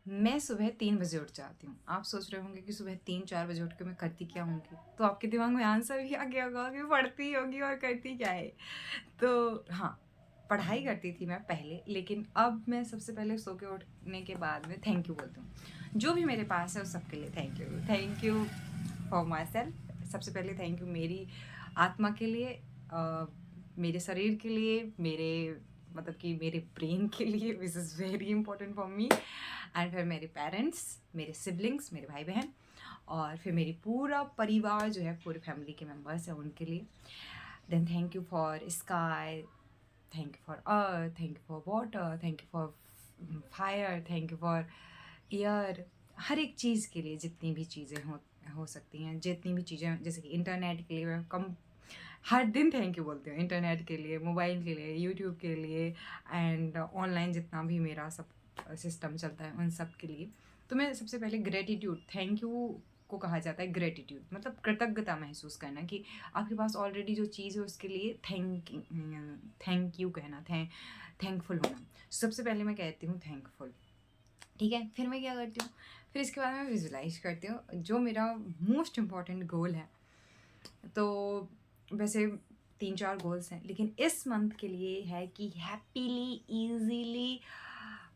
मैं सुबह 3 बजे उठ जाती हूँ। आप सोच रहे होंगे कि सुबह 3-4 बजे उठ के मैं करती क्या होंगी? तो आपके दिमाग में आंसर भी आ गया होगा कि पढ़ती होंगी और करती क्या है? तो हाँ, पढ़ाई करती थी मैं पहले, लेकिन अब मैं सबसे पहले सो के उठने के बाद में थैंक यू बोलती हूँ। जो भी मेरे पास है उस सबके लिए thank you. Thank you for my self. सबसे पहले थैंक यू मेरी आत्मा के लिए, मेरे शरीर के लिए, मेरे मतलब कि मेरे ब्रेन के लिए, which is very important for me. And फिर मेरे पेरेंट्स, मेरे सिबलिंग्स, मेरे भाई बहन, और फिर मेरी पूरा परिवार जो है, पूरी फैमिली के मेम्बर्स हैं उनके लिए। Then thank you for sky, thank you for earth, thank you for water, thank you for fire, thank you for air. हर एक चीज़ के लिए जितनी भी चीज़ें हो सकती हैं, जितनी भी चीज़ें, जैसे कि इंटरनेट के लिए मैं कम हर दिन थैंक यू बोलती हूँ। इंटरनेट के लिए, मोबाइल के लिए, यूट्यूब के लिए, एंड ऑनलाइन जितना भी मेरा सब सिस्टम चलता है उन सब के लिए। तो मैं सबसे पहले ग्रेटिट्यूड, थैंक यू को कहा जाता है ग्रेटिट्यूड, मतलब कृतज्ञता महसूस करना कि आपके पास ऑलरेडी जो चीज़ है उसके लिए थैंक यू कहना, थैंकफुल होना। सबसे पहले मैं कहती हूँ थैंकफुल। ठीक है, फिर मैं क्या करती हूँ, फिर इसके बाद मैं विजुलाइज करती हूँ जो मेरा मोस्ट इम्पॉर्टेंट गोल है। तो वैसे 3-4 गोल्स हैं, लेकिन इस मंथ के लिए है कि हैप्पीली ईजीली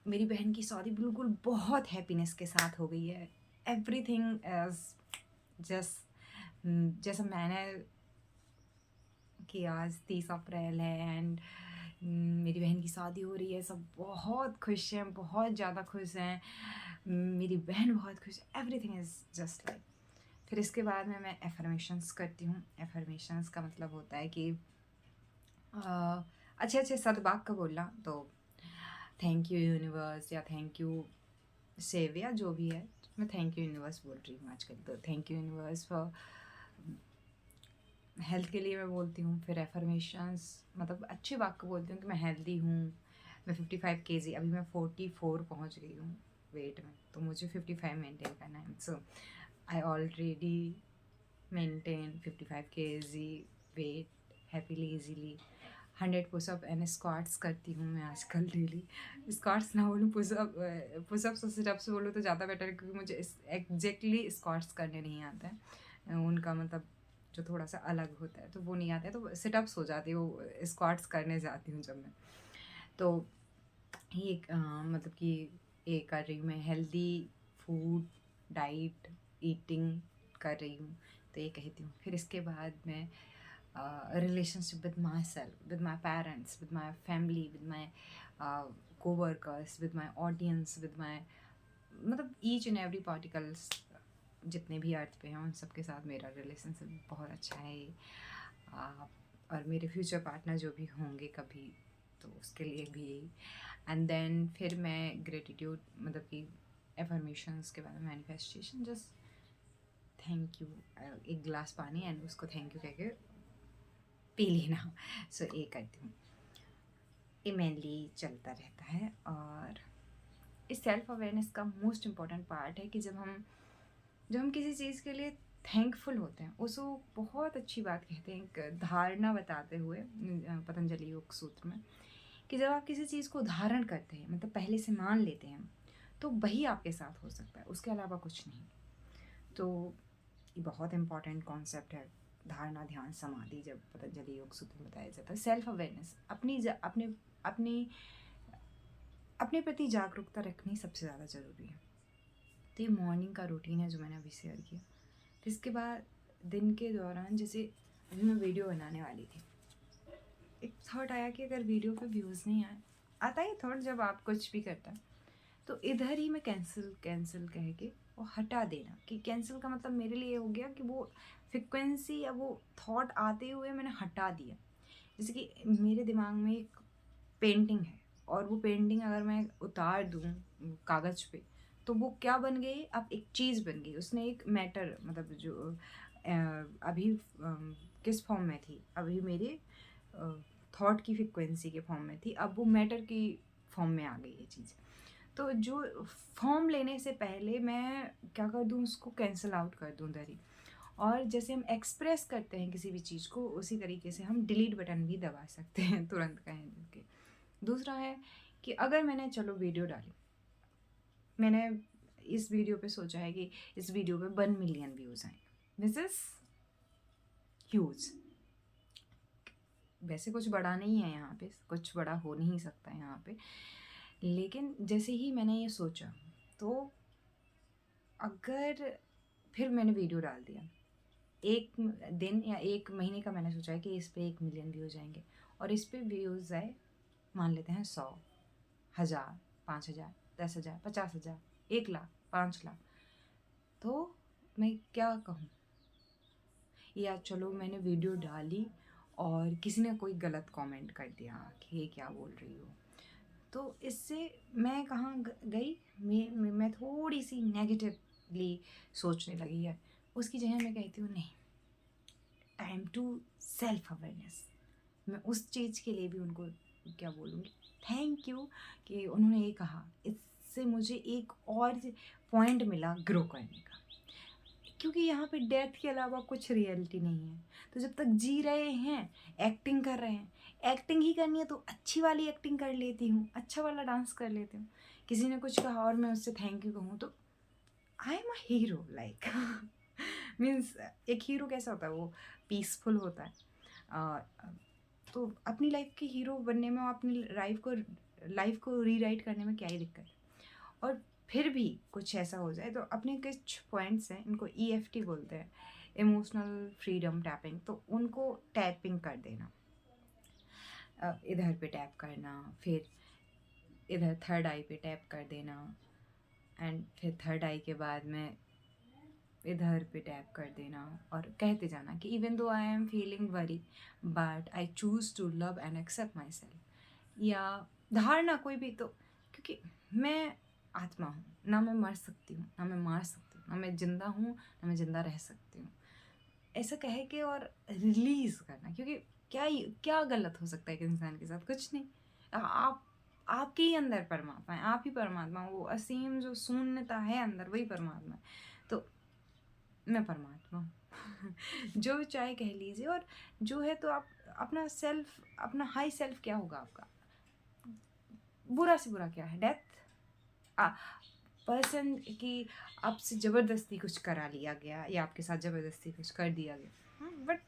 मेरी बहन की शादी बिल्कुल बहुत हैप्पीनेस के साथ हो गई है। एवरीथिंग इज जस्ट जैसा मैंने कि आज 30 अप्रैल है एंड मेरी बहन की शादी हो रही है, सब बहुत खुश हैं, बहुत ज़्यादा खुश हैं, मेरी बहन बहुत खुश है, एवरीथिंग इज़ जस्ट लाइक। फिर इसके बाद में मैं एफर्मेशंस करती हूँ। एफर्मेशंस का मतलब होता है कि अच्छे अच्छे सदवाक्य बोलना। तो थैंक यू यूनिवर्स, या थैंक यू सेव, या जो भी है, मैं थैंक यू यूनिवर्स बोल रही हूँ आजकल। तो thank you universe for health के लिए मैं बोलती हूँ। फिर एफर्मेशंस मतलब अच्छे वाक्य बोलती हूँ कि मैं हेल्दी हूँ, मैं 55 केजी, अभी मैं 44 पहुँच गई हूँ वेट में, तो मुझे 55 मेंटेन करना है। So I already maintain 55 KG weight happily easily. 100 pushup and squats करती हूँ मैं आजकल डेली। स्क्वाट्स ना बोलूँ, पुशअप्स और सिटअप्स बोलूँ तो ज़्यादा बेटर है, क्योंकि मुझे एग्जैक्टली स्क्वाट्स करने नहीं आता है। उनका मतलब जो थोड़ा सा अलग होता है तो वो नहीं आता है, तो सिटअप्स हो जाती है, वो स्क्वाट्स करने जाती हूँ जब मैं। तो ये मतलब कि ये कर रही हूँ मैं, हेल्दी फूड डाइट ईटिंग कर रही हूँ, तो ये कहती हूँ। फिर इसके बाद मैं relationship with myself, with my parents, with my family, with my co-workers, with my audience, with my मतलब each and every particles, जितने भी अर्थ पे हैं उन सब के साथ मेरा रिलेशनशिप बहुत अच्छा है। आ, और मेरे फ्यूचर पार्टनर जो भी होंगे कभी, तो उसके लिए भी यही। एंड देन फिर मैं ग्रेटिट्यूड मतलब कि एफर्मेशंस के बाद में मैनिफेस्टेशन, जस्ट थैंक यू, एक गिलास पानी एंड उसको थैंक यू कह के पी लेना। सो ये करती हूँ, ये मेनली चलता रहता है। और इस सेल्फ अवेयरनेस का मोस्ट इम्पॉर्टेंट पार्ट है कि जब हम किसी चीज़ के लिए थैंकफुल होते हैं, उसको बहुत अच्छी बात कहते हैं, एक धारणा बताते हुए पतंजलि योग सूत्र में, कि जब आप किसी चीज़ को धारण करते हैं, मतलब पहले से मान लेते हैं, तो वही आपके साथ हो सकता है, उसके अलावा कुछ नहीं। तो ये बहुत इम्पॉर्टेंट कॉन्सेप्ट है, धारणा ध्यान समाधि, जब पतंजलि योग सूत्र में बताया जाता है। सेल्फ अवेयरनेस, अपने अपने प्रति जागरूकता रखनी सबसे ज़्यादा ज़रूरी है। तो ये मॉर्निंग का रूटीन है जो मैंने अभी शेयर किया। फिर इसके बाद दिन के दौरान, जैसे अभी मैं वीडियो बनाने वाली थी, एक थॉट आया कि अगर वीडियो पे व्यूज़ नहीं आए, आता ही थॉट जब आप कुछ भी करता है, तो इधर ही मैं कैंसिल कैंसिल कह के वो हटा देना, कि कैंसिल का मतलब मेरे लिए हो गया कि वो फ्रिक्वेंसी या वो थॉट आते हुए मैंने हटा दिया। जैसे कि मेरे दिमाग में एक पेंटिंग है, और वो पेंटिंग अगर मैं उतार दूँ कागज़ पे, तो वो क्या बन गई, अब एक चीज़ बन गई, उसने एक मैटर, मतलब जो अभी किस फॉर्म में थी, अभी मेरे थॉट की फ्रिक्वेंसी के फॉर्म में थी, अब वो मैटर की फॉर्म में आ गई ये चीज़। तो जो फॉर्म लेने से पहले मैं क्या कर दूँ, उसको कैंसिल आउट कर दूँ उधर ही। और जैसे हम एक्सप्रेस करते हैं किसी भी चीज़ को, उसी तरीके से हम डिलीट बटन भी दबा सकते हैं तुरंत कहीं के। दूसरा है कि अगर मैंने चलो वीडियो डाली, मैंने इस वीडियो पे सोचा है कि इस वीडियो पे 1 मिलियन व्यूज़ आए। This is huge. वैसे कुछ बड़ा नहीं है यहाँ पे, कुछ बड़ा हो नहीं सकता है यहाँ पे, लेकिन जैसे ही मैंने ये सोचा तो अगर फिर मैंने वीडियो डाल दिया, 1 दिन या 1 महीने का मैंने सोचा है कि इस पे 1 मिलियन व्यूज़ आएंगे, और इस पे व्यूज़ आए मान लेते हैं 100, 1000, 5000, 10,000, 50,000, 1 लाख, 5 लाख, तो मैं क्या कहूँ? या चलो मैंने वीडियो डाली और किसी ने कोई गलत कमेंट कर दिया कि ये क्या बोल रही हो, तो इससे मैं कहाँ गई, मैं थोड़ी सी नेगेटिवली सोचने लगी है। उसकी जगह मैं कहती हूँ नहीं, टाइम टू सेल्फ अवेयरनेस। मैं उस चीज़ के लिए भी उनको क्या बोलूँगी, थैंक यू कि उन्होंने ये कहा। इससे मुझे एक और पॉइंट मिला ग्रो करने का, क्योंकि यहाँ पे डेथ के अलावा कुछ रियलिटी नहीं है। तो जब तक जी रहे हैं, एक्टिंग कर रहे हैं, एक्टिंग ही करनी है तो अच्छी वाली एक्टिंग कर लेती हूँ, अच्छा वाला डांस कर लेती हूँ। किसी ने कुछ कहा और मैं उससे थैंक यू कहूँ तो I am a hero, like means एक हीरो कैसा होता है, वो पीसफुल होता है। तो अपनी लाइफ के हीरो बनने में और अपनी लाइफ को रीराइट करने में क्या ही दिक्कत है। और फिर भी कुछ ऐसा हो जाए तो अपने कुछ पॉइंट्स हैं, इनको EFT बोलते हैं, इमोशनल फ्रीडम टैपिंग, तो उनको टैपिंग कर देना। इधर पे टैप करना, फिर इधर थर्ड आई पे टैप कर देना, एंड फिर थर्ड आई के बाद में इधर पे टैप कर देना और कहते जाना कि even though I am feeling worry but I choose to love and accept myself. या धारणा कोई भी, तो क्योंकि मैं आत्मा हूँ, ना मैं मर सकती हूँ ना मैं मार सकती हूँ, ना मैं जिंदा हूँ ना मैं जिंदा रह सकती हूँ, ऐसा कह के और रिलीज करना। क्योंकि क्या क्या गलत हो सकता है एक इंसान के साथ? कुछ नहीं। आप आपके ही अंदर परमात्मा है, आप ही परमात्मा, वो असीम जो शून्यता है अंदर, वही परमात्मा है। तो मैं परमात्मा हूँ जो भी चाहे कह लीजिए। और जो है तो आप अपना सेल्फ, अपना हाई सेल्फ क्या होगा आपका? बुरा से बुरा क्या है? डेथ। पर्सन की आपसे ज़बरदस्ती कुछ करा लिया गया या आपके साथ ज़बरदस्ती कुछ कर दिया गया, बट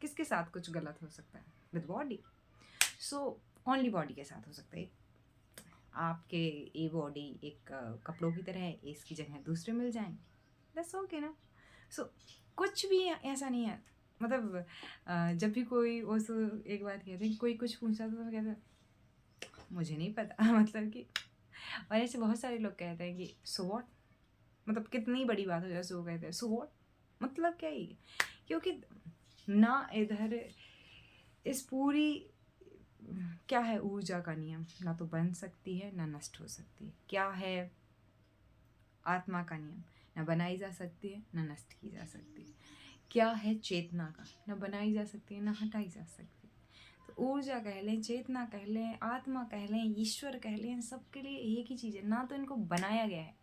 किसके साथ कुछ गलत हो सकता है? With body. So only body के साथ हो सकता है। आपके ये बॉडी एक कपड़ों की तरह है, इसकी जगह दूसरे मिल जाएंगे, दैट्स ओके ना। सो कुछ भी ऐसा नहीं है। मतलब जब भी कोई उस एक बात कहते हैं, कोई कुछ पूछता तो कहता है मुझे नहीं पता मतलब कि, और ऐसे बहुत सारे लोग कहते हैं कि सो व्हाट, मतलब कितनी बड़ी बात हो जाए सो कहते हैं सो व्हाट, मतलब क्या ही। क्योंकि ना इधर इस पूरी क्या है ऊर्जा का नियम, ना तो बन सकती है ना नष्ट हो सकती है। क्या है आत्मा का नियम, ना बनाई जा सकती है ना नष्ट की जा सकती है। क्या है चेतना का, ना बनाई जा सकती है ना हटाई जा सकती है। तो ऊर्जा कह लें, चेतना कह लें, आत्मा कह लें, ईश्वर कह लें, सबके लिए एक ही चीज़ है। ना तो इनको बनाया गया है,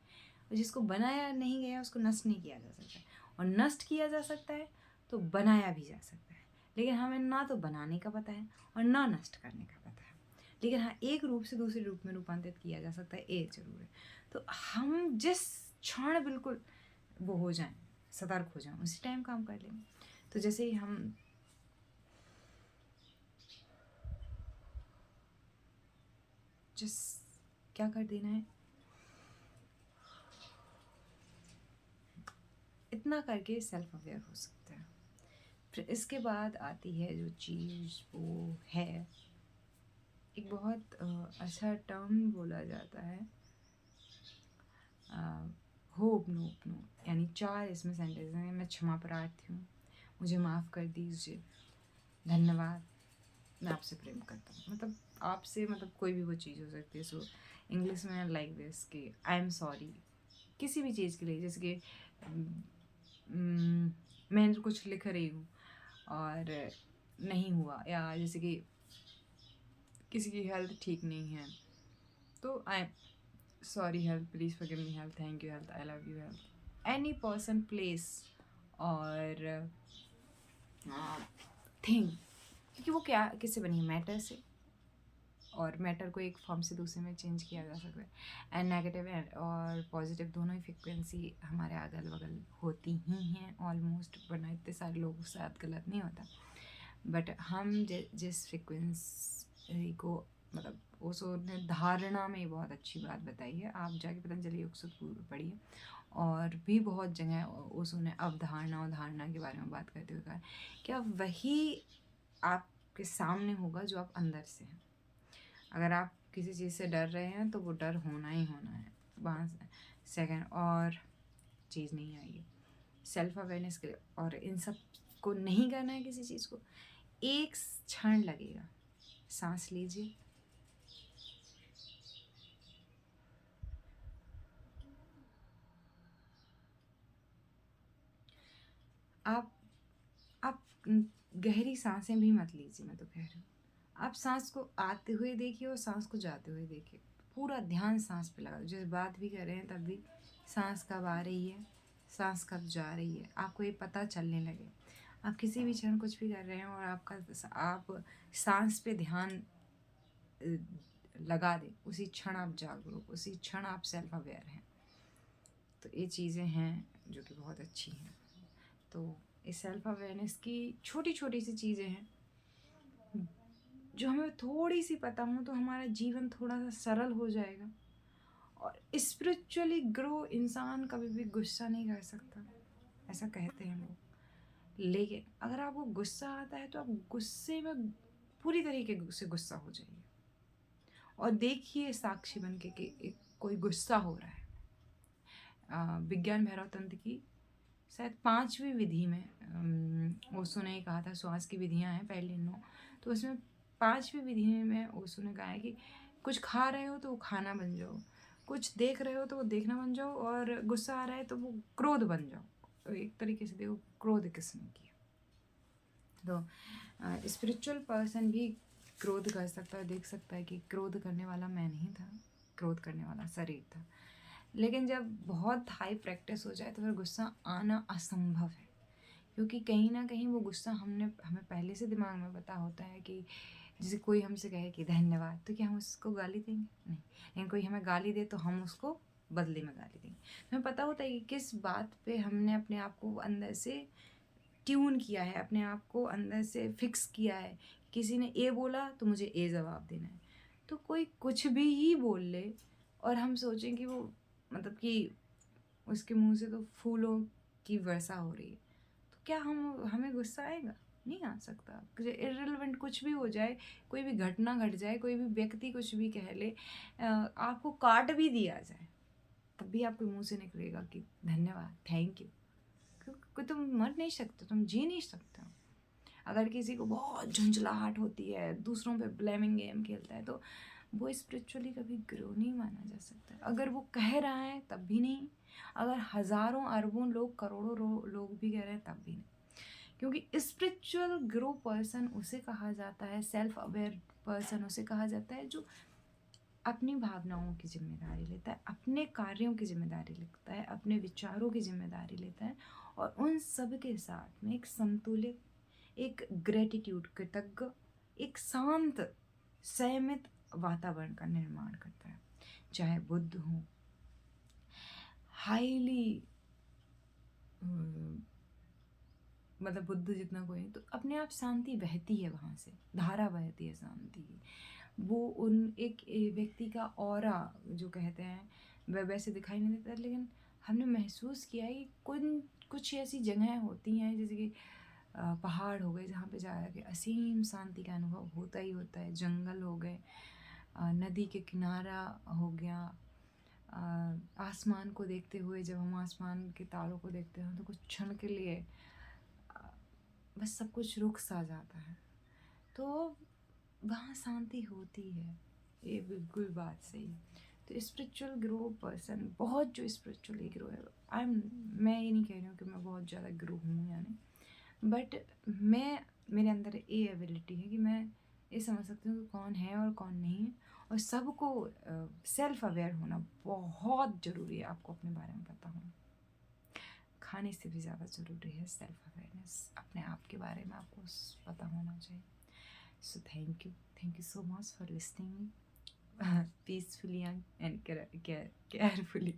और जिसको बनाया नहीं गया उसको नष्ट नहीं किया जा सकता है, और नष्ट किया जा सकता है तो बनाया भी जा सकता है। लेकिन हमें ना तो बनाने का पता है और ना नष्ट करने का पता है। लेकिन हाँ, एक रूप से दूसरे रूप में रूपांतरित किया जा सकता है, ये जरूर है। तो हम जिस क्षण बिल्कुल वो हो जाएं, सतर्क हो जाएं, उसी टाइम काम कर लेंगे। तो जैसे ही हम जिस क्या कर देना है, इतना करके सेल्फ अवेयर हो सकते हैं। फिर इसके बाद आती है जो चीज़, वो है एक बहुत अच्छा टर्म बोला जाता है, होप नोप नो, यानी 4 इसमें सेंटेंस हैं। मैं क्षमा प्रार्थी हूँ, मुझे माफ़ कर दीजिए, धन्यवाद, मैं आपसे प्रेम करता हूँ। मतलब आपसे, मतलब कोई भी वो चीज़ हो सकती है। सो इंग्लिश में लाइक दिस कि आई एम सॉरी किसी भी चीज़ के लिए। जैसे कि मैं कुछ लिख रही हूँ और नहीं हुआ, या जैसे कि किसी की हेल्थ ठीक नहीं है, तो आई sorry health, please forgive me health, thank you health, I love you health. Any person, place और थिंग, क्योंकि वो क्या किससे बनी है? मैटर से। और मैटर को एक फॉर्म से दूसरे में चेंज किया जा सकता है। एंड नेगेटिव और पॉजिटिव दोनों ही फ्रिक्वेंसी हमारे अगल बगल होती ही हैं ऑलमोस्ट, वरना इतने सारे लोगों के साथ गलत नहीं होता। बट हम जिस फ्रिक्वेंसी को मतलब ओशो ने धारणा में बहुत अच्छी बात बताई है, आप जाके पतंजलि योग सूत्र पढ़िए, और भी बहुत जगह ओशो ने अवधारणा और धारणा के बारे में बात करते हुए कहा कि अब वही आपके सामने होगा जो आप अंदर से हैं। अगर आप किसी चीज़ से डर रहे हैं तो वो डर होना ही होना है, वहाँ से सेकेंड और चीज़ नहीं आएगी सेल्फ अवेयरनेस के लिए। और इन सब को नहीं करना है, किसी चीज़ को एक क्षण लगेगा, सांस लीजिए, आप गहरी सांसें भी मत लीजिए, मैं तो कह रही हूँ आप सांस को आते हुए देखिए और सांस को जाते हुए देखिए, पूरा ध्यान सांस पे लगा। जिस बात भी कर रहे हैं तब भी सांस कब आ रही है, सांस कब जा रही है, आपको ये पता चलने लगे। आप किसी भी क्षण कुछ भी कर रहे हैं और आप सांस पे ध्यान लगा दें, उसी क्षण आप जागरूक, उसी क्षण आप सेल्फ अवेयर हैं। तो ये चीज़ें हैं जो कि बहुत अच्छी हैं। तो इस सेल्फ अवेयरनेस की छोटी छोटी सी चीज़ें हैं जो हमें थोड़ी सी पता हो तो हमारा जीवन थोड़ा सा सरल हो जाएगा। और स्पिरिचुअली ग्रो इंसान कभी भी गुस्सा नहीं कर सकता, ऐसा कहते हैं लोग। लेकिन अगर आपको गुस्सा आता है तो आप गुस्से में पूरी तरीके से गुस्सा हो जाइए और देखिए साक्षी बन के कि कोई गुस्सा हो रहा है। विज्ञान भैरव तंत्र की शायद 5वीं विधि में ओशो ने कहा था, श्वास की विधियां हैं पहले 9, तो उसमें 5वीं विधि में ओशो ने कहा है कि कुछ खा रहे हो तो वो खाना बन जाओ, कुछ देख रहे हो तो वो देखना बन जाओ, और गुस्सा आ रहा है तो वो क्रोध बन जाओ। तो एक तरीके से देखो क्रोध किसने किया। तो स्पिरिचुअल पर्सन भी क्रोध कर सकता है, देख सकता है कि क्रोध करने वाला मैं नहीं था, क्रोध करने वाला शरीर था। लेकिन जब बहुत हाई प्रैक्टिस हो जाए तो फिर गुस्सा आना असंभव है, क्योंकि कहीं ना कहीं वो गुस्सा हमें पहले से दिमाग में पता होता है कि जैसे कोई हमसे कहे कि धन्यवाद, तो क्या हम उसको गाली देंगे? नहीं। लेकिन कोई हमें गाली दे तो हम उसको बदले में गाली देंगे। हमें पता होता है कि किस बात पे हमने अपने आप को अंदर से ट्यून किया है, अपने आप को अंदर से फिक्स किया है। किसी ने ए बोला तो मुझे ए जवाब देना है। तो कोई कुछ भी ही बोल ले और हम सोचें कि वो मतलब कि उसके मुंह से तो फूलों की वर्षा हो रही है, तो क्या हमें गुस्सा आएगा? नहीं आ सकता। इररिलेवेंट कुछ भी हो जाए, कोई भी घटना घट जाए, कोई भी व्यक्ति कुछ भी कह ले, आपको काट भी दिया जाए, तब भी आपके मुंह से निकलेगा कि धन्यवाद, थैंक यू। क्योंकि तुम मर नहीं सकते, तुम जी नहीं सकते हो। अगर किसी को बहुत झुंझलाहट होती है, दूसरों पे ब्लेमिंग गेम खेलता है, तो वो स्पिरिचुअली कभी ग्रो नहीं माना जा सकता। अगर वो कह रहा है तब भी नहीं, अगर हज़ारों अरबों लोग करोड़ों लोग भी कह रहे हैं तब भी नहीं। क्योंकि स्पिरिचुअल ग्रो पर्सन उसे कहा जाता है, सेल्फ अवेयर पर्सन उसे कहा जाता है जो अपनी भावनाओं की जिम्मेदारी लेता है, अपने कार्यों की जिम्मेदारी लेता है, अपने विचारों की जिम्मेदारी लेता है, और उन सब के साथ में एक संतुलित, एक ग्रेटिट्यूड, कृतज्ञ, एक शांत संयमित वातावरण का निर्माण करता है। चाहे बुद्ध हो, हाईली मतलब बुद्ध जितना कोई, तो अपने आप शांति बहती है, वहाँ से धारा बहती है शांति की। वो उन एक व्यक्ति का ऑरा जो कहते हैं वह वैसे दिखाई नहीं देता, लेकिन हमने महसूस किया है कि कुछ ऐसी जगहें होती हैं जैसे कि पहाड़ हो गए जहाँ पे जाके असीम शांति का अनुभव होता ही होता है, जंगल हो गए, नदी के किनारा हो गया, आसमान को देखते हुए जब हम आसमान के तारों को देखते हैं तो कुछ क्षण के लिए बस सब कुछ रुक सा जाता है, तो वहाँ शांति होती है। ये बिल्कुल बात सही। तो स्पिरिचुअल ग्रो पर्सन, बहुत जो स्पिरिचुअली ग्रो है, मैं ये नहीं कह रही हूँ कि मैं बहुत ज़्यादा ग्रो हूँ या नहीं, बट मेरे अंदर ये एबिलिटी है कि मैं ये समझ सकती हूँ कि कौन है और कौन नहीं है, और सबको सेल्फ अवेयर होना बहुत ज़रूरी है। आपको अपने बारे में पता होना खाने से भी ज़्यादा ज़रूरी है सेल्फ अवेयरनेस, अपने आप के बारे में आपको पता होना चाहिए। So thank you. Thank you so much for listening peacefully and carefully.